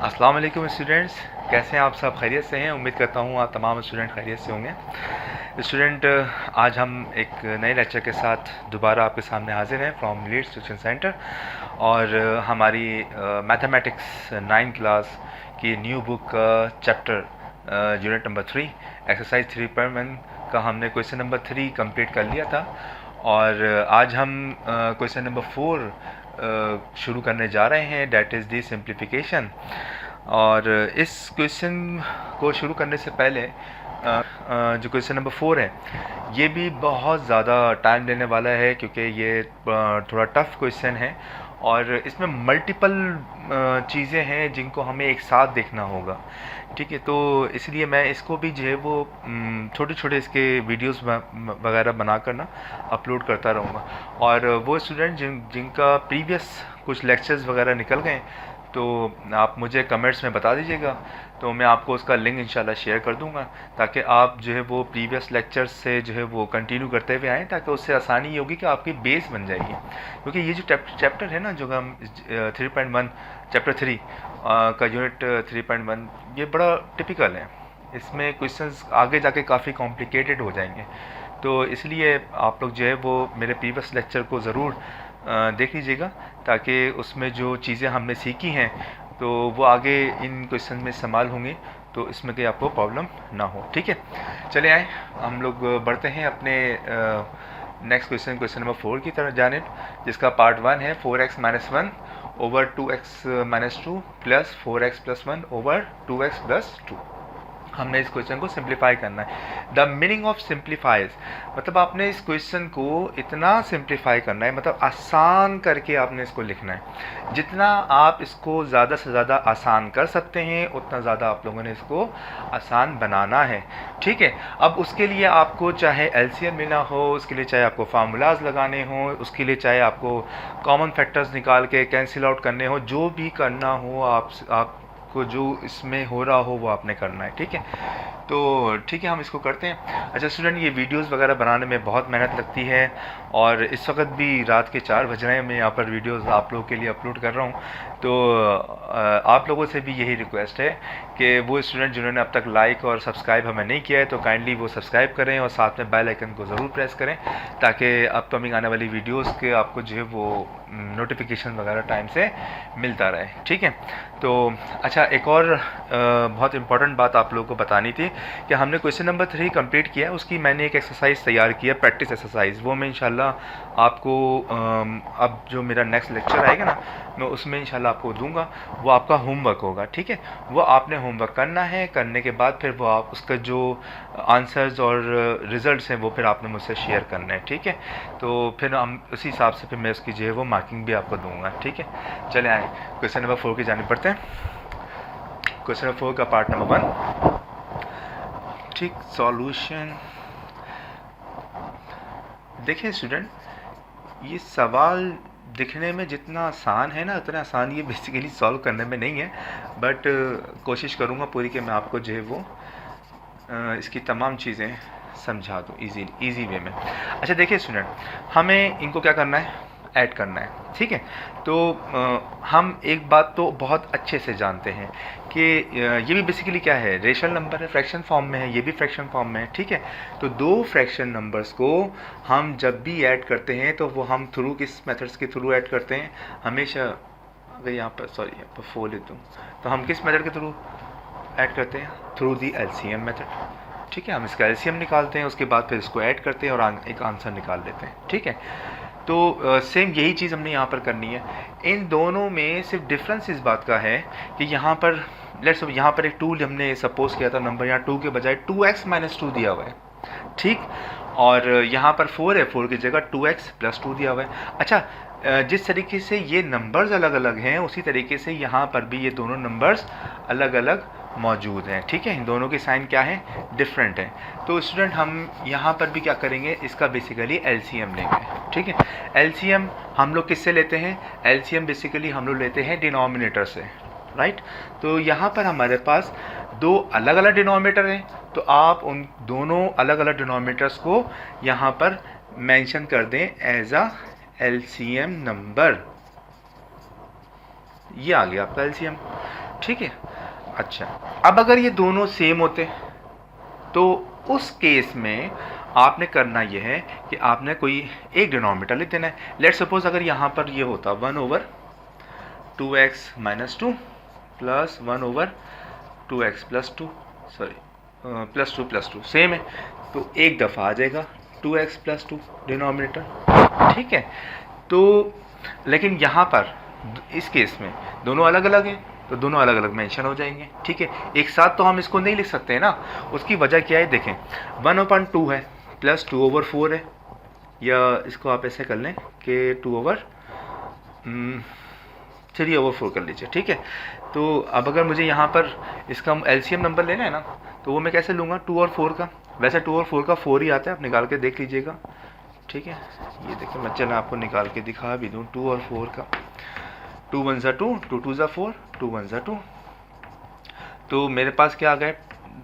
अस्सलाम वालेकुम स्टूडेंट्स, कैसे हैं आप सब? खैरियत से हैं? उम्मीद करता हूँ आप तमाम स्टूडेंट खैरियत से होंगे। स्टूडेंट, आज हम एक नए लेक्चर के साथ दोबारा आपके सामने हाजिर हैं फ्रॉम लीड्स ट्यूशन सेंटर। और हमारी मैथमेटिक्स 9 क्लास की new book chapter unit number 3 exercise 3.1 का हमने क्वेश्चन नंबर 3 कंप्लीट कर लिया था। और आज हम क्वेश्चन नंबर 4 शुरू करने जा रहे हैं, डैट इज़ दी सिंप्लीफिकेशन। और इस क्वेश्चन को शुरू करने से पहले जो क्वेश्चन नंबर 4 है ये भी बहुत ज़्यादा टाइम लेने वाला है, क्योंकि ये थोड़ा टफ क्वेश्चन है और इसमें मल्टीपल चीज़ें हैं जिनको हमें एक साथ देखना होगा। ठीक है, तो इसलिए मैं इसको भी जो है वो छोटे छोटे इसके वीडियोस वगैरह बना कर ना अपलोड करता रहूँगा। और वो स्टूडेंट जिनका प्रीवियस कुछ लेक्चर्स वगैरह निकल गए तो आप मुझे कमेंट्स में बता दीजिएगा, तो मैं आपको उसका लिंक इंशाल्लाह शेयर कर दूंगा, ताकि आप जो है वो प्रीवियस लेक्चर्स से जो है वो कंटिन्यू करते हुए आएँ, ताकि उससे आसानी ये होगी कि आपकी बेस बन जाएगी। क्योंकि ये जो चैप्टर है ना, जो हम 3.1 चैप्टर 3 का यूनिट 3.1, ये बड़ा टिपिकल है। इसमें क्वेश्चंस आगे जाके काफ़ी कॉम्प्लिकेटेड हो जाएंगे, तो इसलिए आप लोग जो है वो मेरे प्रीवियस लेक्चर को ज़रूर देख लीजिएगा, ताकि उसमें जो चीज़ें हमने सीखी हैं तो वो आगे इन क्वेश्चन में इस्तेमाल होंगी, तो इसमें कोई आपको प्रॉब्लम ना हो। ठीक है, चले आए हम लोग बढ़ते हैं अपने नेक्स्ट क्वेश्चन नंबर 4 की तरफ जानिब, जिसका पार्ट 1 है 4x - 1 over 2x - 2 plus 4x + 1 over 2x + 2। हमने इस क्वेश्चन को सिंप्लीफाई करना है। द मीनिंग ऑफ सिंप्लीफाइज, मतलब आपने इस क्वेश्चन को इतना सिंप्लीफाई करना है, मतलब आसान करके आपने इसको लिखना है। जितना आप इसको ज़्यादा से ज़्यादा आसान कर सकते हैं उतना ज़्यादा आप लोगों ने इसको आसान बनाना है। ठीक है, अब उसके लिए आपको चाहे एलसीएम लेना हो, उसके लिए चाहे आपको फार्मूलाज लगाने हो, उसके लिए चाहे आपको कॉमन फैक्टर्स निकाल के कैंसिल आउट करने हो, जो भी करना हो आप को जो इसमें हो रहा हो वो आपने करना है। ठीक है, तो ठीक है, हम इसको करते हैं। अच्छा स्टूडेंट, ये वीडियोस वगैरह बनाने में बहुत मेहनत लगती है और इस वक्त भी रात के 4 बज रहे हैं, मैं यहाँ पर वीडियोस आप लोगों के लिए अपलोड कर रहा हूँ। तो आप लोगों से भी यही रिक्वेस्ट है कि वो स्टूडेंट जिन्होंने अब तक लाइक और सब्सक्राइब हमें नहीं किया है तो काइंडली वो सब्सक्राइब करें और साथ में बेल आइकन को ज़रूर प्रेस करें, ताकि अपकमिंग आने वाली वीडियोज़ के आपको जो है वो नोटिफिकेशन वगैरह टाइम से मिलता रहे। ठीक है, तो अच्छा, एक और बहुत इम्पॉर्टेंट बात आप लोगों को बतानी थी कि हमने क्वेश्चन नंबर 3 कंप्लीट किया, उसकी मैंने एक एक्सरसाइज तैयार की है, प्रैक्टिस एक्सरसाइज। वो मैं इंशाल्लाह आपको अब जो मेरा नेक्स्ट लेक्चर आएगा ना, मैं उसमें इंशाल्लाह आपको दूंगा। वो आपका होमवर्क होगा। ठीक है, वो आपने होमवर्क करना है, करने के बाद फिर वो आप उसका जो आंसर्स और रिजल्ट्स हैं वो फिर आपने मुझसे शेयर करना है। ठीक है, तो फिर हम उसी हिसाब से फिर मैं उसकी जो है वो मार्किंग भी आपको दूंगा। ठीक है, चले आए क्वेश्चन नंबर 4 की जानिब बढ़ते हैं। क्वेश्चन नंबर 4 का पार्ट नंबर 1, ठीक, सॉल्यूशन। देखिए स्टूडेंट, ये सवाल दिखने में जितना आसान है ना, उतना आसान ये बेसिकली सॉल्व करने में नहीं है, बट कोशिश करूँगा पूरी कि मैं आपको जो है वो इसकी तमाम चीज़ें समझा दूँ इजी वे में। अच्छा देखिए स्टूडेंट, हमें इनको क्या करना है, ऐड करना है। ठीक है, तो हम एक बात तो बहुत अच्छे से जानते हैं कि ये भी बेसिकली क्या है, रेशनल नंबर है, फ्रैक्शन फॉर्म में है, ये भी फ्रैक्शन फॉर्म में है। ठीक है, तो दो फ्रैक्शन नंबर्स को हम जब भी ऐड करते हैं तो वो हम थ्रू किस मेथड्स के थ्रू ऐड करते हैं हमेशा। अगर यहाँ पर यहाँ पर 4 ले दूँ तो हम किस मेथड के थ्रू ऐड करते हैं, थ्रू दी एलसीएम मेथड। ठीक है, हम इसका एलसीएम निकालते हैं, उसके बाद फिर इसको ऐड करते हैं और एक आंसर निकाल लेते हैं। ठीक है, तो सेम यही चीज़ हमने यहाँ पर करनी है। इन दोनों में सिर्फ डिफरेंस इस बात का है कि यहाँ पर यहाँ पर एक 2 हमने सपोज किया था, नंबर यहाँ 2 के बजाय 2x - 2 दिया हुआ है। ठीक, और यहाँ पर 4 है, 4 की जगह 2x + 2 दिया हुआ है। अच्छा, जिस तरीके से ये नंबर्स अलग अलग हैं उसी तरीके से यहाँ पर भी ये दोनों नंबर्स अलग अलग मौजूद हैं। ठीक है, इन दोनों के साइन क्या है, डिफरेंट है। तो स्टूडेंट हम यहाँ पर भी क्या करेंगे, इसका बेसिकली एलसीएम लेंगे। ठीक है, एलसीएम हम लोग किससे लेते हैं, एलसीएम बेसिकली हम लोग लेते हैं डिनोमिनेटर से, राइट। तो यहाँ पर हमारे पास 2 अलग अलग डिनोमिनेटर हैं, तो आप उन दोनों अलग अलग डिनोमिनेटर्स को यहाँ पर मेंशन कर दें एज अ एलसीएम नंबर। ये आ गया आपका एलसीएम। ठीक है। अच्छा, अब अगर ये दोनों सेम होते तो उस केस में आपने करना ये है कि आपने कोई एक डिनोमिनेटर लिख देना है। लेट्स सपोज अगर यहाँ पर ये होता 1/2x - 2 plus 1/2x + 2, sorry +2 same है, तो एक दफ़ा आ जाएगा 2x + 2 डिनोमिनेटर, ठीक है। तो लेकिन यहाँ पर इस केस में दोनों अलग अलग हैं, तो दोनों अलग अलग मेंशन हो जाएंगे, ठीक है। एक साथ तो हम इसको नहीं लिख सकते हैं ना, उसकी वजह क्या है देखें, 1/2 है प्लस 2/4 है, या इसको आप ऐसे कर लें कि 2/3/4 कर लीजिए, ठीक है। तो अब अगर मुझे यहाँ पर इसका एलसीएम नंबर लेना है ना, तो वो मैं कैसे लूँगा 2 और 4 का, वैसे 2 और 4 का 4 ही आता है, आप निकाल के देख लीजिएगा, ठीक है। ये देखिए मैं चला आपको निकाल के दिखा भी दूँ 2 और 4 का, 2 × 1 = 2, 2 × 2 = 4, 2 × 1 = 2, तो मेरे पास क्या आ गए,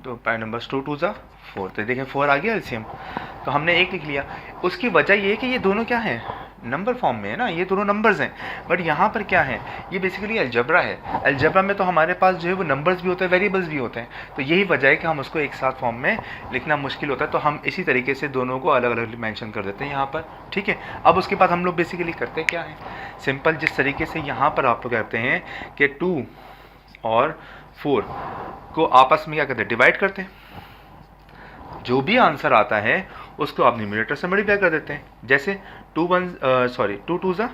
तो पाई नंबर्स 2 × 2 = 4, तो देखें 4 आ गया एलसीएम, तो हमने एक लिख लिया। उसकी वजह ये है कि ये दोनों क्या हैं, नंबर फॉर्म में है ना, ये दोनों नंबर्स हैं, बट यहाँ पर क्या है, ये बेसिकली अलजबरा है। अलजबरा में तो हमारे पास जो है वो नंबर्स भी होते हैं, वेरिएबल्स भी होते हैं, तो यही वजह है कि हम उसको एक साथ फॉर्म में लिखना मुश्किल होता है, तो हम इसी तरीके से दोनों को अलग अलग मेंशन कर देते हैं यहाँ पर, ठीक है। अब उसके बाद हम लोग बेसिकली करते क्या है, सिंपल जिस तरीके से यहाँ पर आप लोग कहते हैं कि 2 और 4 को आपस में क्या करते हैं, डिवाइड करते हैं, जो भी आंसर आता है उसको आप न्यूमरेटर से मल्टीप्लाई कर देते हैं। जैसे 2 2 ज़ा,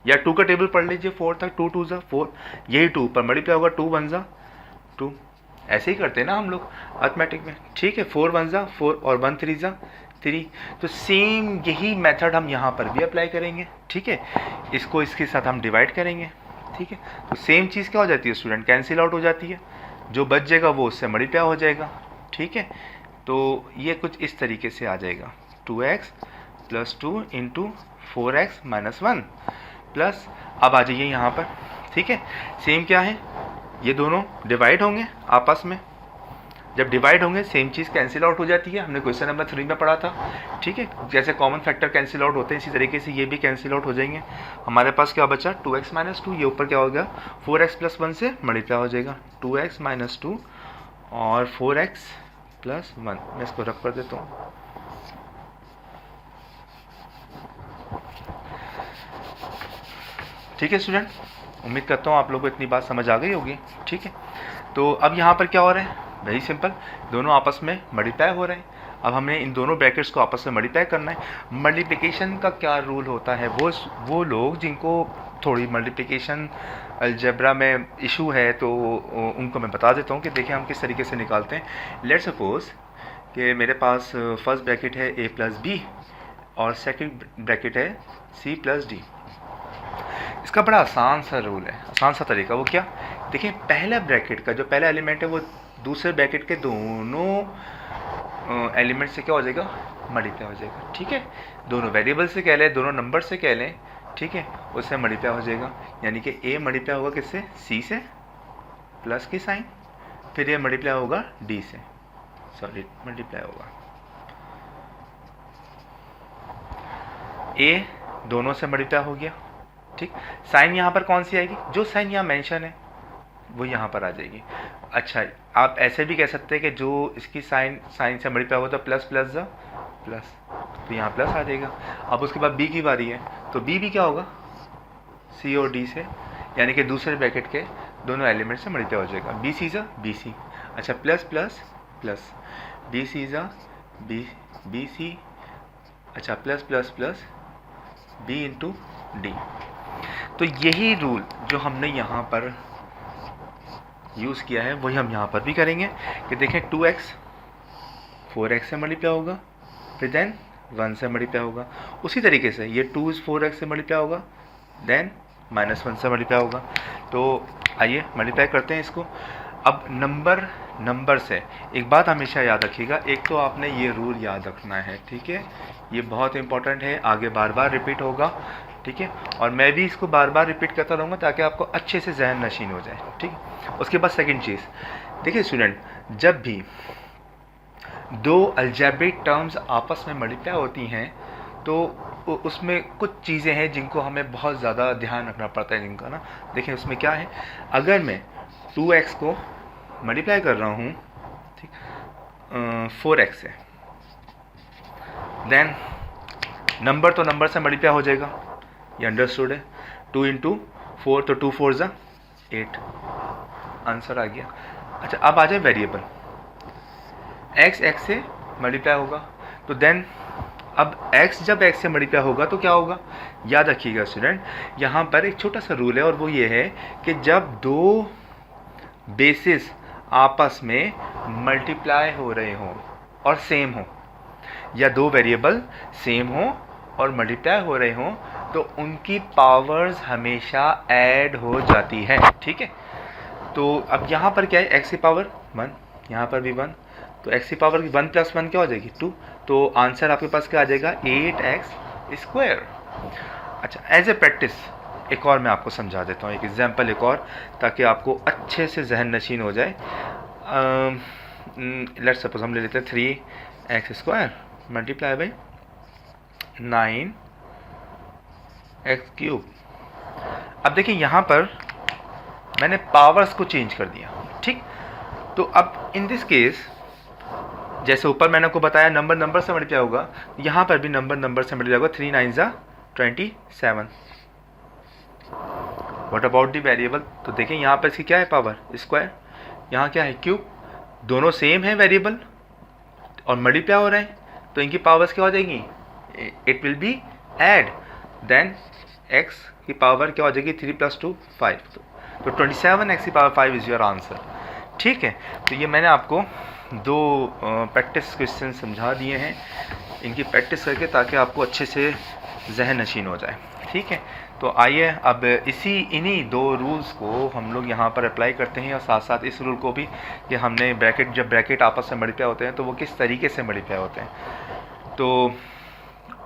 या 2 का टेबल पढ़ लीजिए 4 तक, 2 2 ज़ा 4, यही 2 पर मल्टीप्लाई होगा 2 1 ज़ा 2, ऐसे ही करते हैं ना हम लोग अर्थमेटिक में, ठीक है। 4 1 ज़ा 4 और 1 3 ज़ा 3, तो सेम यही मेथड हम यहाँ पर भी अप्लाई करेंगे, ठीक है। इसको इसके साथ हम डिवाइड करेंगे, ठीक है। तो सेम चीज़ क्या हो जाती है स्टूडेंट, कैंसिल आउट हो जाती है, जो बच जाएगा वो उससे मल्टीप्लाई हो जाएगा, ठीक है। तो ये कुछ इस तरीके से आ जाएगा 2x + 2 × 4x - 1 प्लस, अब आ जाइए यहाँ पर, ठीक है। सेम क्या है, ये दोनों डिवाइड होंगे आपस में, जब डिवाइड होंगे सेम चीज़ कैंसिल आउट हो जाती है, हमने क्वेश्चन नंबर 3 में पढ़ा था, ठीक है। जैसे कॉमन फैक्टर कैंसिल आउट होते हैं, इसी तरीके से ये भी कैंसिल आउट हो जाएंगे। हमारे पास क्या बचा 2x - 2, ये ऊपर क्या हो गया 4x + 1 से मल्टीप्लाई हो जाएगा, 2x - 2 और 4x + 1, मैं इसको रख कर देता हूँ। ठीक है स्टूडेंट, उम्मीद करता हूँ आप लोगों को इतनी बात समझ आ गई होगी, ठीक है। तो अब यहाँ पर क्या हो रहा है, वेरी सिंपल, दोनों आपस में मल्टीप्लाई हो रहे हैं। अब हमें इन दोनों ब्रैकेट्स को आपस में मल्टीप्लाई करना है। मल्टीप्लिकेशन का क्या रूल होता है, वो लोग जिनको थोड़ी मल्टीप्लिकेशन अलजेब्रा में इशू है तो उनको मैं बता देता हूँ कि देखिए हम किस तरीके से निकालते हैं। लेट्स सपोज कि मेरे पास फर्स्ट ब्रैकेट है a + b और सेकंड ब्रैकेट है c + d। इसका बड़ा आसान सा रूल है, आसान सा तरीका, वो क्या, देखिए पहला ब्रैकेट का जो पहला एलिमेंट है वो दूसरे ब्रैकेट के दोनों एलिमेंट से क्या हो जाएगा, मल्टीप्लाई हो जाएगा, ठीक है। दोनों वेरिएबल से कह लें, दोनों नंबर से कह लें, ठीक है, उससे मल्टीप्लाई हो जाएगा। यानी कि a मल्टीप्लाई होगा किससे, c से, प्लस की साइन, फिर ये मल्टीप्लाई होगा d से, सॉरी मल्टीप्लाई होगा a दोनों से मल्टीप्लाई हो गया, ठीक। साइन यहाँ पर कौन सी आएगी, जो साइन यहाँ मेंशन है वो यहाँ पर आ जाएगी। अच्छा, आप ऐसे भी कह सकते हैं कि जो इसकी साइन से मल्टीप्लाई होगा तो प्लस प्लस ज़ा प्लस, तो यहाँ प्लस आ जाएगा। अब उसके बाद b की बारी है, तो b भी क्या होगा, c और d से, यानी कि दूसरे ब्रैकेट के दोनों एलिमेंट से मल्टीप्लाई हो जाएगा। b c ज़ा b c, अच्छा plus plus plus, b c ज़ा b c, अच्छा plus plus plus b × d। तो यही रूल जो हमने यहाँ पर यूज़ किया है वही हम यहाँ पर भी करेंगे कि देखें 2x 4x से मल्टीप्लाई होगा, फिर देन 1 से मल्टीप्लाई होगा। उसी तरीके से ये 2 4x से मल्टीप्लाई होगा, देन -1 से मल्टीप्लाई होगा। तो आइए मल्टीप्लाई करते हैं इसको। अब नंबर से एक बात हमेशा याद रखिएगा, एक तो आपने ये रूल याद रखना है, ठीक है, ये बहुत इंपॉर्टेंट है, आगे बार बार रिपीट होगा, ठीक है, और मैं भी इसको बार बार रिपीट करता रहूँगा ताकि आपको अच्छे से जहन नशीन हो जाए, ठीक। उसके बाद सेकंड चीज़, देखिए स्टूडेंट, जब भी दो अलजेब्रिक टर्म्स आपस में मल्टीप्लाई होती हैं तो उसमें कुछ चीज़ें हैं जिनको हमें बहुत ज़्यादा ध्यान रखना पड़ता है जिनका ना। देखिए उसमें क्या है, अगर मैं 2x को मल्टीप्लाई कर रहा हूँ, ठीक, 4x से, देन नंबर तो नंबर से मल्टीप्लाई हो जाएगा, ये अंडरस्टूड है। 2 इंटू 4 तो 2 4 ज़ा 8, आंसर आ गया। अच्छा, अब आ जाए वेरिएबल, x से मल्टीप्लाई होगा, तो देन अब x जब x से मल्टीप्लाई होगा तो क्या होगा, याद रखिएगा स्टूडेंट, यहाँ पर एक छोटा सा रूल है और वो ये है कि जब दो बेसिस आपस में मल्टीप्लाई हो रहे हों और सेम हो, या दो वेरिएबल सेम हो और मल्टीप्लाई हो रहे हों, तो उनकी पावर्स हमेशा ऐड हो जाती है, ठीक है। तो अब यहाँ पर क्या है, x की पावर 1, यहाँ पर भी 1, तो x की पावर 1 + 1 क्या हो जाएगी 2, तो आंसर आपके पास क्या आ जाएगा 8x²। अच्छा, एज ए प्रैक्टिस एक और मैं आपको समझा देता हूँ, एक एग्जांपल एक और, ताकि आपको अच्छे से जहन नशीन हो जाए। लेट्स सपोज हम ले लेते हैं 3x² मल्टीप्लाई बाई 9x³। अब देखिए यहाँ पर मैंने पावर्स को चेंज कर दिया, ठीक। तो अब इन दिस केस, जैसे ऊपर मैंने आपको बताया नंबर नंबर से मल्टीप्लाई होगा, यहाँ पर भी नंबर नंबर से मल्टीप्लाई होगा। 3 9 ज़ा 27। व्हाट अबाउट दी वेरिएबल, तो देखें यहाँ पर इसकी क्या है पावर, स्क्वायर, यहाँ क्या है क्यूब, दोनों सेम है वेरिएबल और मल्टीप्लाई हो रहे हैं, तो इनकी पावर्स क्या हो जाएगी, it will be add, then x की पावर क्या हो जाएगी 3 + 2 5, तो 27x⁵ इज़ योर आंसर, ठीक है। तो ये मैंने आपको दो प्रैक्टिस क्वेश्चन समझा दिए हैं, इनकी प्रैक्टिस करके ताकि आपको अच्छे से जहन नशीन हो जाए, ठीक है। तो आइए अब इन्हीं दो रूल्स को हम लोग यहाँ पर अप्लाई करते हैं, और साथ साथ इस रूल को भी कि हमने ब्रैकेट, जब ब्रैकेट आपस में मल्टीप्लाई होते हैं तो वो किस तरीके से मल्टीप्लाई होते हैं। तो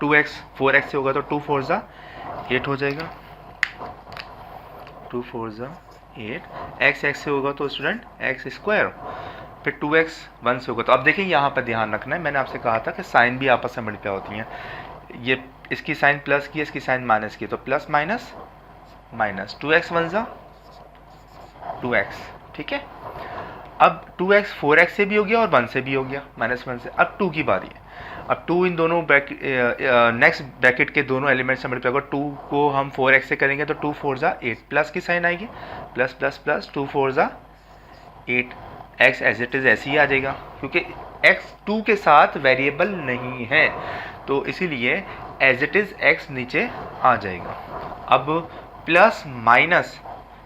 2x 4x से होगा तो 2 4 ज़ा 8 हो जाएगा, 2 4 ज़ा 8, x से होगा तो स्टूडेंट x², फिर 2x 1 से होगा। तो अब देखिए यहाँ पर ध्यान रखना है, मैंने आपसे कहा था कि साइन भी आपस में मल्टीप्लाई होती हैं, ये इसकी साइन प्लस की, इसकी साइन माइनस की, तो प्लस माइनस माइनस, 2x 1 ज़ा 2x, ठीक है। अब 2x 4x से भी हो गया और 1 से भी हो गया, -1 से। अब 2 की बारी है, अब 2 इन दोनों नेक्स्ट ब्रैकेट के दोनों एलिमेंट से मल्टीप्लाई होगा, 2 को हम 4x से करेंगे तो 2 4 ज़ा 8, प्लस की साइन आएगी, प्लस प्लस प्लस, 2 4 ज़ा 8, x एज इट इज़ ऐसे ही आ जाएगा, क्योंकि x 2 के साथ वेरिएबल नहीं है, तो इसीलिए एज इट इज़ x नीचे आ जाएगा। अब प्लस माइनस,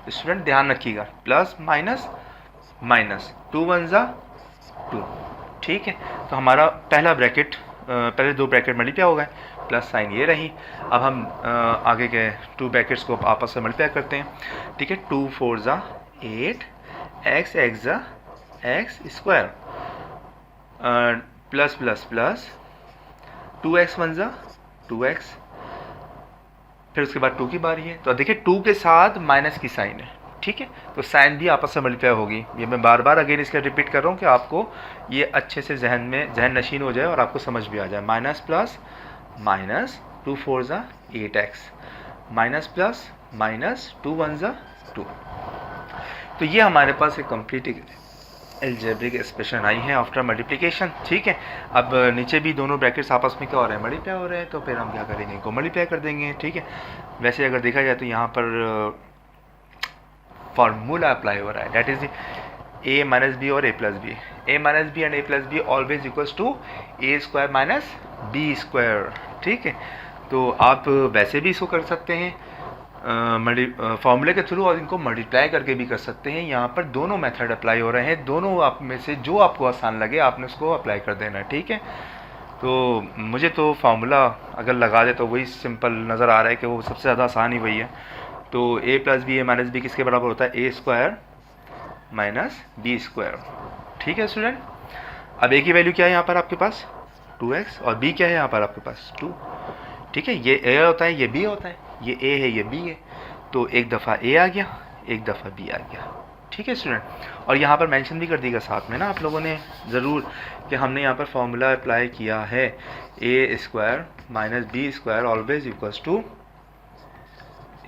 स्टूडेंट ध्यान रखिएगा, प्लस माइनस माइनस, 2 1 ज़ा 2, ठीक है। तो हमारा पहला ब्रैकेट, पहले दो ब्रैकेट मल्टीप्लाई हो गए, प्लस साइन ये रही। अब हम आगे के 2 ब्रैकेट्स को आपस में मल्टीप्लाई करते हैं, ठीक है। 2 4 ज़ा 8, x ज़ा x², plus plus plus, 2x 1 ज़ा 2x, फिर उसके बाद 2 की बारी है, तो देखिए 2 के साथ माइनस की साइन है, ठीक है, तो साइन भी आपस में मल्टीप्लाई होगी। ये मैं बार बार अगेन इसका रिपीट कर रहा हूँ कि आपको ये अच्छे से जहन नशीन हो जाए और आपको समझ भी आ जाए। माइनस प्लस माइनस, 2 4 ज़ा 8x, माइनस प्लस माइनस, 2 1 ज़ा 2। तो ये हमारे पास एक कंप्लीट अलजेब्रिक एक्सप्रेशन आई है आफ्टर मल्टीप्लिकेशन, ठीक है। अब नीचे भी दोनों ब्रैकेट्स आपस में क्या हो रहे हैं, मल्टीप्लाई हो रहे हैं, तो फिर हम क्या करेंगे, इनको मल्टीप्लाई कर देंगे, ठीक है। वैसे अगर देखा जाए तो यहाँ पर फार्मूला अप्लाई हो रहा है, दैट इज a - b और a + b, a - b and a + b always equals to a² - b², ठीक है। तो आप वैसे भी इसको कर सकते हैं फार्मूले के थ्रू, और इनको मल्टीप्लाई करके भी कर सकते हैं। यहाँ पर दोनों मेथड अप्लाई हो रहे हैं, दोनों आप में से जो आपको आसान लगे आपने उसको अप्लाई कर देना है, ठीक है। तो मुझे तो फार्मूला अगर लगा दे तो वही सिंपल नज़र आ रहा है कि वो सबसे ज़्यादा आसान ही वही है। तो a + b, a - b किसके बराबर होता है, a² - b², ठीक है स्टूडेंट। अब a की वैल्यू क्या है यहाँ पर आपके पास 2x, और b क्या है यहाँ पर आपके पास 2, ठीक है। ये a होता है, ये b होता है, ये a है, ये b है, तो एक दफ़ा a आ गया, एक दफ़ा b आ गया, ठीक है स्टूडेंट। और यहाँ पर मेंशन भी कर दिएगा साथ में ना आप लोगों ने ज़रूर कि हमने यहाँ पर फार्मूला अप्लाई किया है, a² - b² always equals to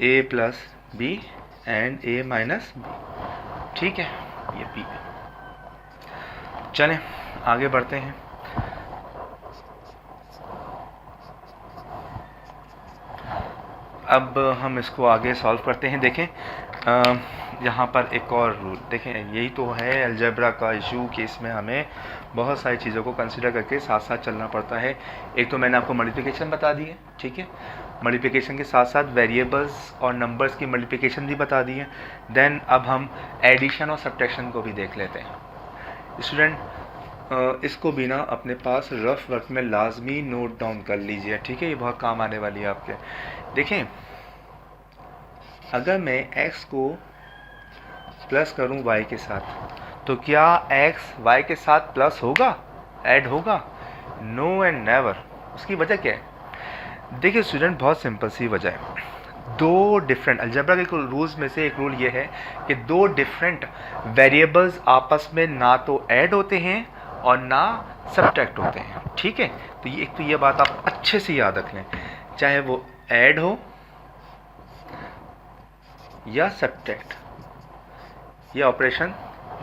a + b and a - b, ठीक है, ये P। चलें आगे बढ़ते हैं। अब हम इसको आगे सॉल्व करते हैं। देखें यहाँ पर एक और रूल देखें, यही तो है अलजेब्रा का इशू कि इसमें हमें बहुत सारी चीज़ों को कंसिडर करके साथ साथ चलना पड़ता है। एक तो मैंने आपको मल्टीप्लिकेशन बता दी है, ठीक है, मल्टीप्लिकेशन के साथ साथ वेरिएबल्स और नंबर्स की मल्टीप्लिकेशन भी बता दी है। देन अब हम एडिशन और सब्ट्रैक्शन को भी देख लेते हैं। स्टूडेंट इसको भी ना अपने पास रफ वर्क में लाजमी नोट डाउन कर लीजिए, ठीक है, ये बहुत काम आने वाली है आपके। देखें अगर मैं x को प्लस करूं y के साथ तो क्या x y के साथ प्लस होगा, ऐड होगा? No and never. उसकी वजह क्या है? देखिए स्टूडेंट, बहुत सिंपल सी वजह है। दो डिफरेंट अलजेब्रा के रूल्स में से एक रूल ये है कि दो डिफरेंट वेरिएबल्स आपस में ना तो ऐड होते हैं और ना सब्ट्रैक्ट होते हैं, ठीक है। तो ये एक तो ये बात आप अच्छे से याद रख लें, चाहे वो ऐड हो या सब्ट्रैक्ट, ये ऑपरेशन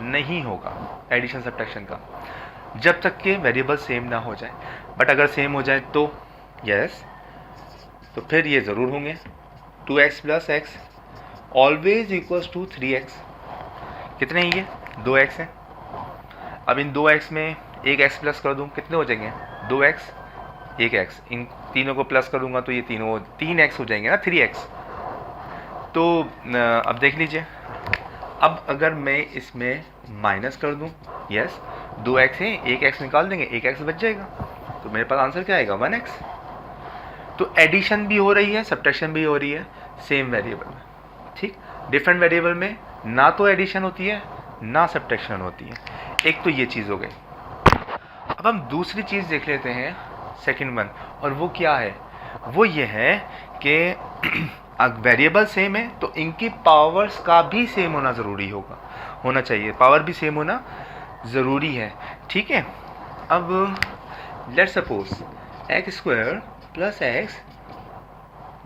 नहीं होगा एडिशन सब्ट्रैक्शन का जब तक कि वेरिएबल सेम ना हो जाए। बट अगर सेम हो जाए तो यस, तो फिर ये ज़रूर होंगे 2x plus x always equals to 3x। कितने हैं ये? 2x हैं। अब इन 2x में एक x प्लस कर दूं, कितने हो जाएंगे? 2x 1x। इन तीनों को प्लस कर दूंगा तो ये तीनों 3x हो जाएंगे ना, 3x। तो अब देख लीजिए, अब अगर मैं इसमें माइनस कर दूं, यस 2x है, 1x निकाल देंगे, 1x बच जाएगा, तो मेरे पास आंसर क्या आएगा? 1x। तो एडिशन भी हो रही है, सब्ट्रैक्शन भी हो रही है सेम वेरिएबल में, ठीक। डिफरेंट वेरिएबल में ना तो एडिशन होती है ना सब्ट्रैक्शन होती है। एक तो ये चीज़ हो गई। अब हम दूसरी चीज़ देख लेते हैं, सेकंड वन, और वो क्या है? वो ये है कि वेरिएबल सेम है तो इनकी पावर्स का भी सेम होना ज़रूरी होना चाहिए, पावर भी सेम होना ज़रूरी है, ठीक है। अब let's suppose x square plus x,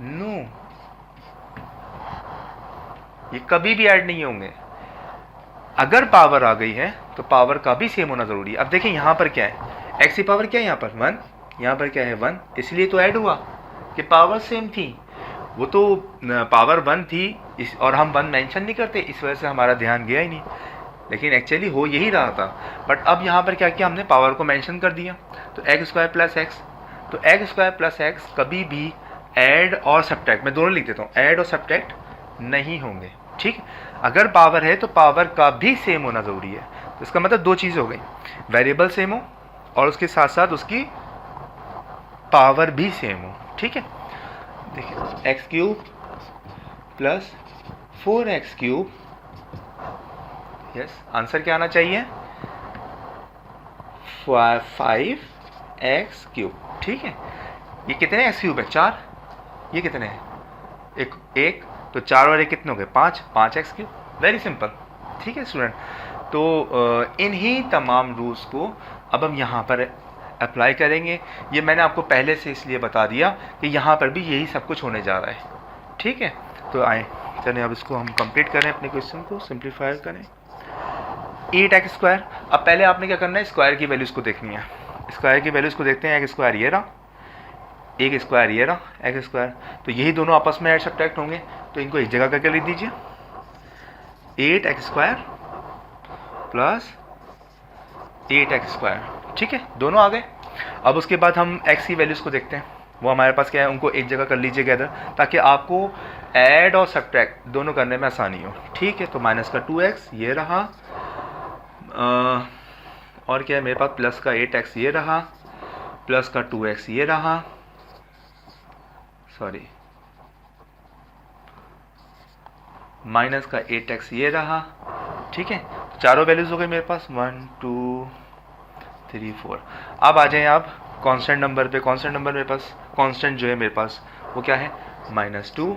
no, ये कभी भी ऐड नहीं होंगे। अगर पावर आ गई है तो पावर का भी सेम होना ज़रूरी है। अब देखिए यहाँ पर क्या है, एक्स की पावर क्या है यहाँ पर? 1, यहाँ पर क्या है? 1, इसलिए तो ऐड हुआ कि पावर सेम थी। वो तो पावर 1 थी और हम 1 मेंशन नहीं करते, इस वजह से हमारा ध्यान गया ही नहीं, लेकिन एक्चुअली हो यही रहा था। बट अब यहाँ पर क्या किया हमने? पावर को मेंशन कर दिया। तो एक्स स्क्वायर प्लस एक्स, तो एक्स स्क्वायर प्लस एक्स कभी भी ऐड और सब्ट्रैक्ट, मैं दोनों लिख देता हूँ, ऐड और सब्ट्रैक्ट नहीं होंगे, ठीक। अगर पावर है तो पावर का भी सेम होना ज़रूरी है। तो इसका मतलब दो चीज़ हो गई, वेरिएबल सेम हो और उसके साथ साथ उसकी पावर भी सेम हो, ठीक है। देखिए x cube plus 4x cube, yes, answer क्या आना चाहिए? 5x क्यूब, ठीक है। ये कितने एक्स क्यूब है? 4। ये कितने हैं? एक, तो 4 और 1 कितने हो गए? 5 एक्स क्यूब। वेरी सिंपल, ठीक है स्टूडेंट। तो इन्हीं तमाम रूल्स को अब हम यहाँ पर अप्लाई करेंगे। ये मैंने आपको पहले से इसलिए बता दिया कि यहाँ पर भी यही सब कुछ होने जा रहा है, ठीक है। तो आए चलें अब इसको हम कंप्लीट करें, अपने क्वेश्चन को सिंप्लीफाई करें। 8x स्क्वायर, अब पहले आपने क्या करना है? स्क्वायर की वैल्यूज़ को देखनी है। स्क्वायर की वैल्यूज़ को देखते हैं। एक्स स्क्वायर ये रहा, एक स्क्वायर ये रहा, एक्स स्क्वायर, तो यही दोनों आपस में ऐड सब्ट्रैक्ट होंगे, तो इनको एक जगह करके लिख दीजिए। 8x square plus 8x square, ठीक है, दोनों आ गए। अब उसके बाद हम x की वैल्यूज़ को देखते हैं, वो हमारे पास क्या है, उनको एक जगह कर लीजिएगा इधर, ताकि आपको ऐड और सब्ट्रैक्ट दोनों करने में आसानी हो, ठीक है। तो माइनस का 2x ये रहा, और क्या है मेरे पास, प्लस का 8x ये रहा, प्लस का 2x ये रहा, सॉरी माइनस का 8x ये रहा, ठीक है। चारों वैल्यूज़ हो गई मेरे पास, 1 2 3 4। अब आ जाएं आप कांस्टेंट नंबर पे। कांस्टेंट नंबर मेरे पास, कांस्टेंट जो है मेरे पास वो क्या है? -2,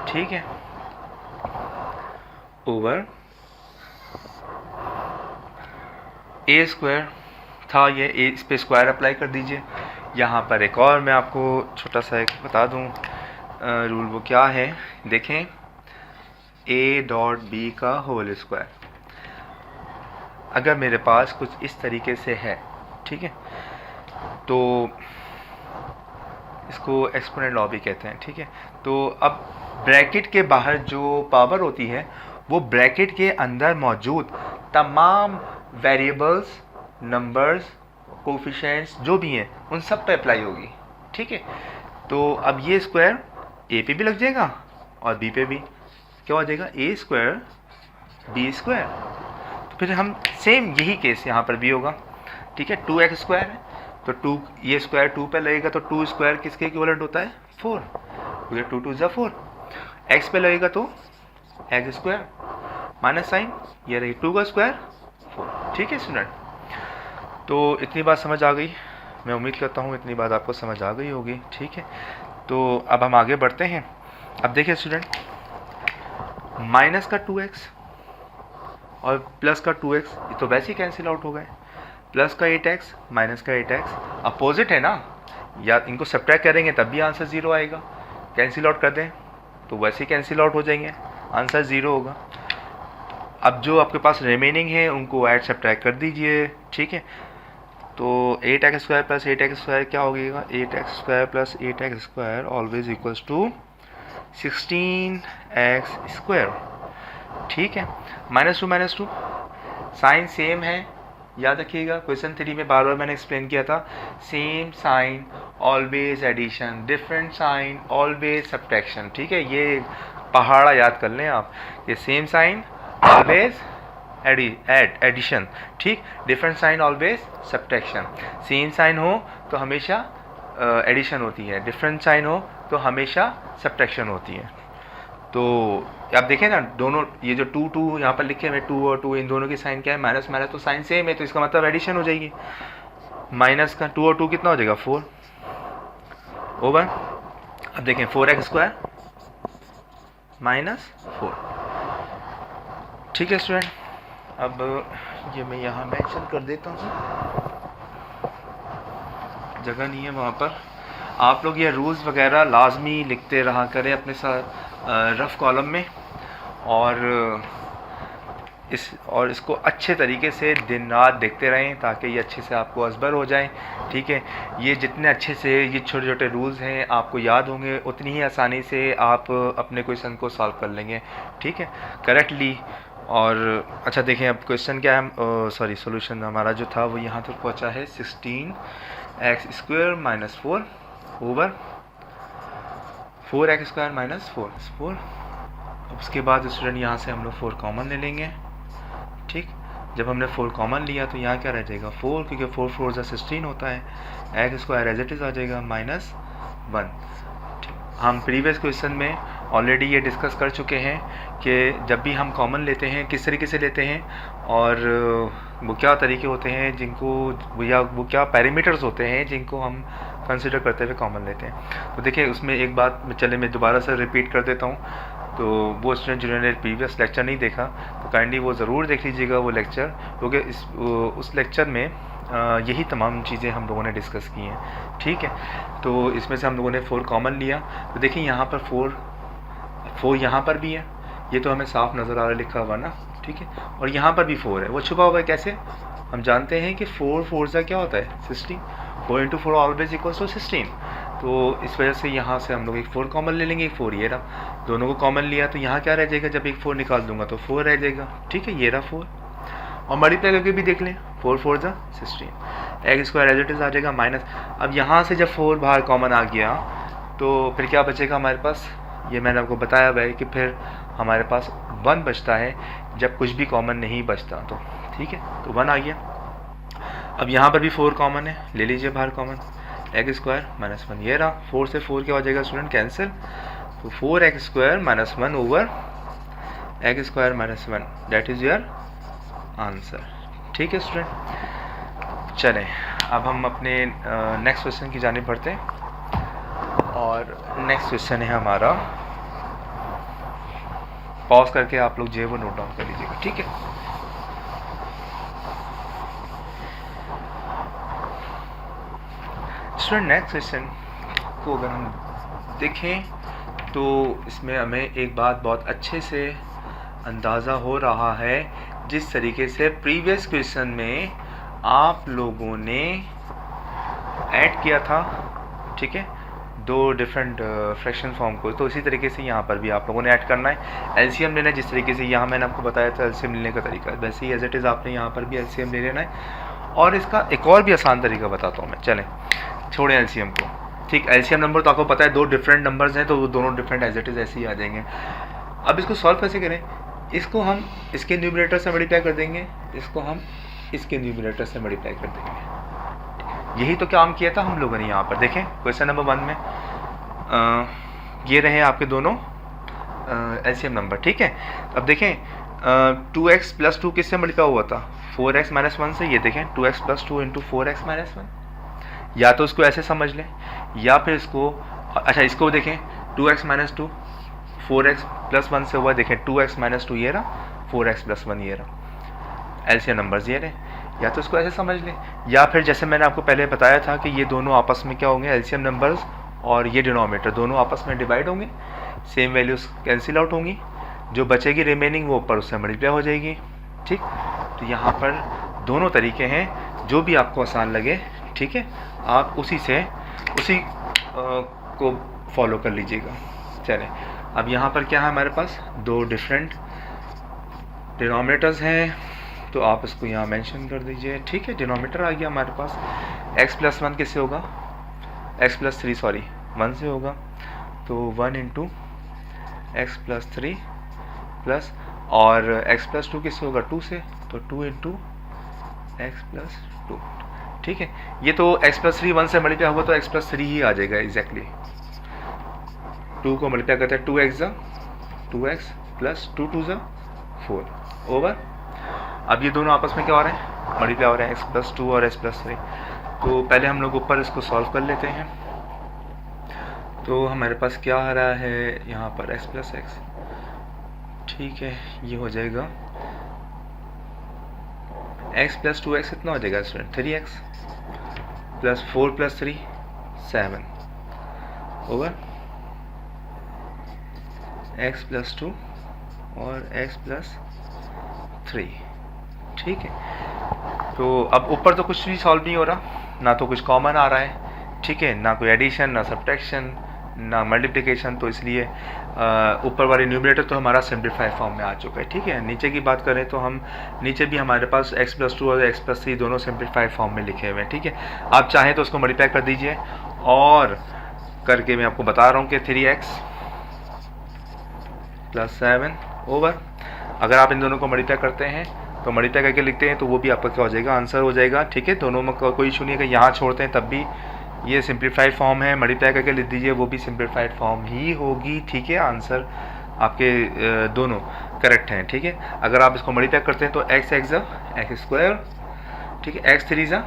ठीक है, ओवर ए स्क्वायर था ये, इस पे स्क्वायर अप्लाई कर दीजिए। यहाँ पर एक और मैं आपको छोटा सा एक बता दूँ रूल, वो क्या है देखें, a डॉट बी का होल स्क्वायर। अगर मेरे पास कुछ इस तरीके से है, ठीक है, तो इसको एक्सपोनेंट लॉ भी कहते हैं, ठीक है। तो अब ब्रैकेट के बाहर जो पावर होती है वो ब्रैकेट के अंदर मौजूद तमाम वेरिएबल्स, नंबर्स, कोफिशिएंट्स जो भी हैं उन सब पे अप्लाई होगी, ठीक है। तो अब ये स्क्वायर ए पे भी लग जाएगा और बी पे भी, क्या हो जाएगा, ए स्क्वायर बी स्क्वायर। तो फिर हम सेम यही केस यहाँ पर भी होगा, ठीक है। 2x स्क्वायर है तो 2, ये स्क्वायर 2 पे लगेगा तो 2 स्क्वायर किसके इक्विवेलेंट होता है, 4, क्योंकि 2 2 4। x पे लगेगा तो x स्क्वायर माइनस साइन, ये रही 2 का स्क्वायर 4, ठीक है स्टूडेंट। तो इतनी बात समझ आ गई, मैं उम्मीद करता हूँ इतनी बात आपको समझ आ गई होगी, ठीक है। तो अब हम आगे बढ़ते हैं। अब देखिए स्टूडेंट, माइनस का 2x और प्लस का 2x ये तो वैसे ही कैंसिल आउट हो गए। प्लस का 8x माइनस का 8x अपोजिट है ना, या इनको सब्ट्रैक्ट करेंगे तब भी आंसर 0 आएगा, कैंसिल आउट कर दें तो वैसे ही कैंसिल आउट हो जाएंगे, आंसर 0 होगा। अब जो आपके पास रिमेनिंग है उनको ऐड सब्ट्रैक्ट कर दीजिए, ठीक है। तो 8x square plus 8x square क्या हो गया, 8x square plus 8x square always equals to 16x square, ठीक है। -2 साइन सेम है, याद रखिएगा क्वेश्चन 3 में बार बार मैंने एक्सप्लेन किया था, same sign always addition, different sign always subtraction, ठीक है। ये पहाड़ा याद कर लें आप, ये सेम साइन ऑलवेज एडिशन, ठीक, different sign always subtraction. Same sign हो तो हमेशा एडिशन होती है, डिफरेंट साइन हो तो हमेशा सब्ट्रैक्शन होती है। तो आप देखें ना, दोनों ये जो 2 2 यहाँ पर लिखे हुए 2 और 2, इन दोनों की साइन क्या है, माइनस माइनस, तो साइन सेम है तो इसका मतलब एडिशन हो जाएगी। माइनस का 2 और 2 कितना हो जाएगा, 4 ओवर। अब देखें 4x स्क्वायर -4, ठीक है स्टूडेंट। अब ये मैं यहाँ मेंशन कर देता हूँ, जगह नहीं है वहाँ पर। आप लोग ये रूल्स वगैरह लाजमी लिखते रहा करें अपने साथ रफ़ कॉलम में, और इसको अच्छे तरीके से दिन रात देखते रहें ताकि ये अच्छे से आपको असबर हो जाए, ठीक है। ये जितने अच्छे से ये छोटे छोटे रूल्स हैं आपको याद होंगे, उतनी ही आसानी से आप अपने क्वेश्चन को सॉल्व कर लेंगे, ठीक है, करेक्टली। और अच्छा देखें अब क्वेश्चन क्या है, सॉरी सोल्यूशन हमारा जो था वो यहाँ तक पहुँचा है 16x square minus 4 over 4x square minus 4। उसके बाद स्टूडेंट यहाँ से हम लोग 4 कॉमन ले लेंगे, ठीक। जब हमने 4 कॉमन लिया तो यहाँ क्या रह जाएगा, 4, क्योंकि 4 4 जा 16 होता है, x square as it is आ जाएगा -1, ठीक। हम प्रीवियस क्वेश्चन में ऑलरेडी ये डिस्कस कर चुके हैं कि जब भी हम कॉमन लेते हैं किस तरीके से लेते हैं, और वो क्या तरीके होते हैं जिनको, या वो क्या पैरामीटर्स होते हैं जिनको हम कंसिडर करते हुए कॉमन लेते हैं। तो देखिए उसमें एक बात चले मैं दोबारा से रिपीट कर देता हूँ, तो वो स्टूडेंट जिन्होंने प्रीवियस लेक्चर नहीं देखा तो काइंडली वो ज़रूर देख लीजिएगा वो लेक्चर, क्योंकि उस लेक्चर में यही तमाम चीज़ें हम लोगों ने डिस्कस की हैं, ठीक है। तो इसमें से हम लोगों ने 4 कॉमन लिया, तो देखिए यहाँ पर 4 यहाँ पर भी है, ये तो हमें साफ नज़र आ रहा है लिखा हुआ ना, ठीक है। और यहाँ पर भी 4 है, वो छुपा हुआ है कैसे, हम जानते हैं कि 4 4 सा क्या होता है 16, 4 × 4 ऑलवेज इक्वल्स टू 16। तो इस वजह से यहाँ से हम लोग एक 4 कॉमन ले लेंगे, एक 4 ये रहा, दोनों को कॉमन लिया तो यहाँ क्या रह जाएगा, जब एक 4 निकाल दूंगा तो 4 रह जाएगा, ठीक है, ये रहा 4। और मल्टीप्लाई करके भी देख लें, 4 4 जा 16, x square as it is आ जाएगा माइनस। अब यहाँ से जब 4 बाहर कॉमन आ गया तो फिर क्या बचेगा हमारे पास, ये मैंने आपको बताया हुआ है कि फिर हमारे पास 1 बचता है जब कुछ भी कॉमन नहीं बचता, तो ठीक है, तो 1 आ गया। अब यहाँ पर भी 4 कॉमन है, ले लीजिए बाहर कॉमन, x स्क्वायर -1, ये रहा, 4 से 4 क्या हो जाएगा स्टूडेंट, कैंसिल, तो 4x square -1 over x square -1, that is your answer, ठीक है स्टूडेंट। चलें अब हम अपने नेक्स्ट क्वेश्चन की जानिब बढ़ते हैं, और नेक्स्ट क्वेश्चन है हमारा, पॉज करके आप लोग जो है वो नोट डाउन कर लीजिएगा, ठीक है। स्टूडेंट नेक्स्ट क्वेश्चन को अगर हम देखें तो इसमें हमें एक बात बहुत अच्छे से अंदाज़ा हो रहा है जिस तरीके से प्रीवियस क्वेश्चन में आप लोगों ने ऐड किया था, ठीक है, दो डिफरेंट फ्रैक्शन फॉर्म को, तो इसी तरीके से यहाँ पर भी आप लोगों ने ऐड करना है। एलसीएम लेना है जिस तरीके से यहाँ मैंने आपको बताया था एलसीएम लेने का तरीका, वैसे ही एज इट इज़ आपने यहाँ पर भी एलसीएम ले लेना है। और इसका एक और भी आसान तरीका बताता हूँ मैं, चलें छोड़ें एलसीएम को, ठीक। एलसीएम नंबर तो आपको पता है दो डिफरेंट नंबर्स हैं, तो वो दोनों डिफरेंट एज इट इज़ ऐसे ही आ जाएंगे। अब इसको सॉल्व कैसे करें? इसको हम इसके न्यूमरेटर से मल्टीप्लाई कर देंगे, इसको हम इसके न्यूमरेटर से मल्टीप्लाई कर देंगे। यही तो काम किया था हम लोगों ने यहाँ पर। देखें क्वेश्चन नंबर 1 में ये रहे आपके दोनों एलसीएम नंबर, ठीक है। अब देखें 2x + 2 किससे मल्टीप्लाई हुआ था? 4x - 1 से। ये देखें 2x + 2 × 4x - 1। या तो इसको ऐसे समझ लें या फिर इसको, अच्छा इसको देखें 2x - 2 4x + 1 से हुआ, देखें 2x - 2 ये रहा, 4x + 1 ये रहा, एलसीएम नंबर्स ये रहे। या तो इसको ऐसे समझ लें या फिर जैसे मैंने आपको पहले बताया था कि ये दोनों आपस में क्या होंगे, एलसीएम नंबर्स और ये डिनोमिनेटर दोनों आपस में डिवाइड होंगे, सेम वैल्यूज़ कैंसिल आउट होंगी, जो बचेगी रिमेनिंग वो ऊपर उससे मल्टीप्लाई हो जाएगी, ठीक। तो यहाँ पर दोनों तरीके हैं, जो भी आपको आसान लगे, ठीक है, आप उसी को फॉलो कर लीजिएगा। चलें अब यहाँ पर क्या है हमारे पास, दो डिफरेंट डिनोमिनेटर्स हैं, तो आप इसको यहाँ मेंशन कर दीजिए, ठीक है। डिनोमिनेटर आ गया हमारे पास, x + 1 किससे होगा, x + 3 सॉरी 1 से होगा, तो 1 × x + 3 प्लस, और x + 2 किससे होगा, 2 से, तो 2 × x + 2, ठीक है। ये तो x + 3 1 से मल्टीप्लाई होगा तो x + 3 ही आ जाएगा एग्जैक्टली। 2 को मल्टीप्लाई करते हैं 2x + 2 2 4 ओवर। अब ये दोनों आपस में क्या हो रहे हैं, मल्टीप्लाई हो रहे हैं, x + 2 और x + 3। तो पहले हम लोग ऊपर इसको सॉल्व कर लेते हैं। तो हमारे पास क्या आ रहा है यहाँ पर, x + x, ठीक है, ये हो जाएगा x + 2x कितना हो जाएगा स्टूडेंट, 3x + 4 + 3 7 ओवर x + 2 और x + 3, ठीक है। तो अब ऊपर तो कुछ भी सॉल्व नहीं हो रहा, ना तो कुछ कॉमन आ रहा है, ठीक है, ना कोई एडिशन, ना सब्ट्रैक्शन, ना मल्टीप्लिकेशन, तो इसलिए ऊपर वाले न्यूमरेटर तो हमारा सिंप्लीफाइड फॉर्म में आ चुका है, ठीक है। नीचे की बात करें तो हम नीचे भी हमारे पास x + 2 और x + 3 दोनों सिंप्लीफाइड फॉर्म में लिखे हुए हैं, ठीक है। आप चाहें तो उसको मल्टीप्लाई कर दीजिए, और करके मैं आपको बता रहा हूँ कि 3x + 7 ओवर, अगर आप इन दोनों को मल्टीप्लाई करते हैं तो मल्टीप्लाई करके लिखते हैं तो वो भी आपका क्या हो जाएगा, आंसर हो जाएगा, ठीक है। दोनों में कोई इशू नहीं है कि यहाँ छोड़ते हैं तब भी ये सिंप्लीफाइड फॉर्म है, मल्टीप्लाई करके लिख दीजिए वो भी सिंप्लीफाइड फॉर्म ही होगी, ठीक है। आंसर आपके दोनों करेक्ट हैं, ठीक है। अगर आप इसको मल्टीप्लाई करते हैं तो x x², ठीक है, x 3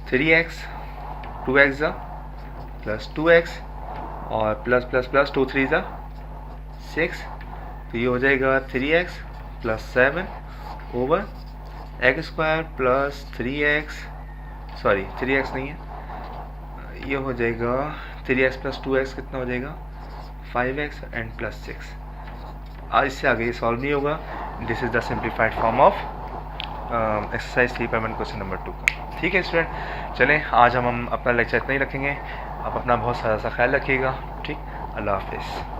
3x 2x + 2x और प्लस प्लस प्लस 2 3 6, तो ये हो जाएगा 3x + 7 over x² + 3x, sorry 3x नहीं है, ये हो जाएगा 3x + 2x कितना हो जाएगा 5x एंड +6। आज इससे आगे ये सॉल्व नहीं होगा। This is the simplified form of exercise 3.1 question number 2 का, ठीक है स्टूडेंट। चलें आज हम अपना लेक्चर इतना ही रखेंगे। आप अपना बहुत सारा सा ख्याल रखिएगा, ठीक। अल्लाह हाफिज़।